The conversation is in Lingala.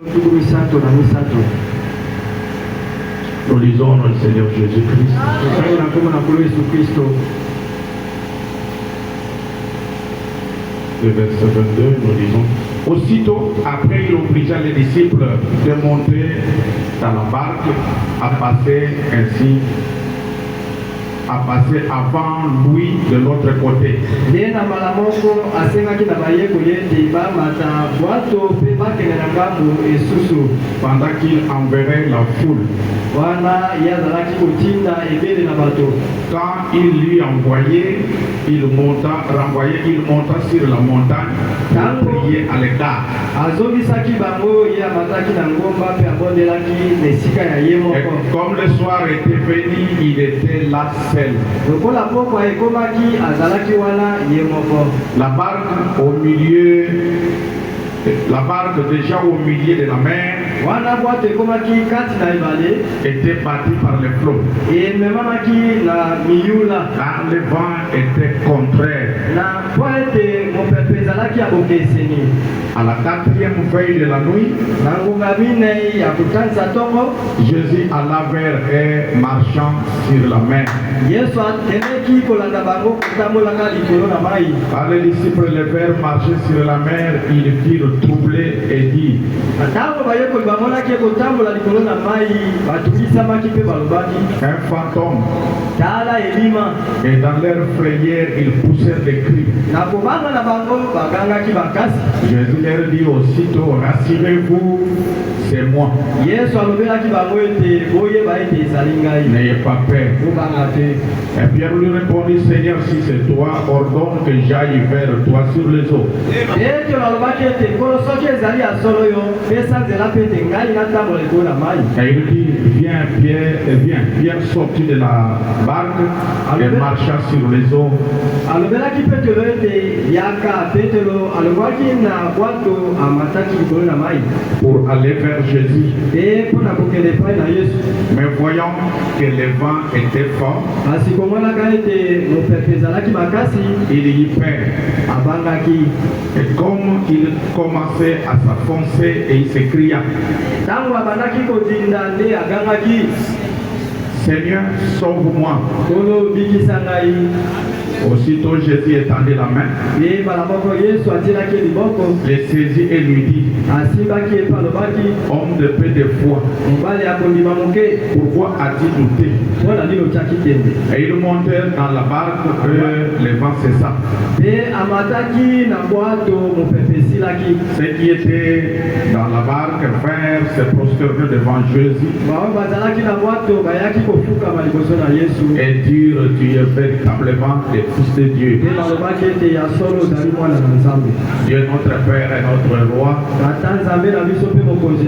Nous lisons notre Seigneur Jésus-Christ. Le verset 22, nous lisons. Aussitôt, après, il obligea les disciples de monter dans la barque, à passer avant lui de l'autre côté. Pendant qu'il enverrait la foule. Quand il lui envoyait, il monta sur la montagne pour prier à l'écart. Et comme le soir était venu, il était là seul. La barque déjà au milieu de la mer était battue par les flots. Car le vent était contraire. À la 4e veille de la nuit, Jésus alla vers eux marchant sur la mer. Quand les disciples le virent marcher sur la mer, ils firent troublés et dit: un fantôme. Et dans leur frayeur, ils poussèrent des cris. Jésus leur dit aussitôt: rassurez-vous, c'est moi. N'ayez pas peur. Et Pierre lui répondit: Seigneur, si c'est toi, ordonne que j'aille vers toi sur les eaux. Et il dit: viens, Pierre, viens. Pierre sortit de la barque et marcha sur les eaux. Pour aller vers Jésus. Mais voyant que le vent était fort, il y perd. Et comme il commençait à s'enfoncer, et il s'écria: Seigneur, sauve-moi. Aussitôt Jésus étendit la main, les saisit et lui dit: homme de peu de foi, pourquoi as-tu douté? Et ils montèrent dans la barque que le vent cessa. Ceux qui étaient dans la barque vinrent se prosterner devant Jésus et dirent: tu es véritablement le Fils de Dieu. Dieu notre Père et notre Roi,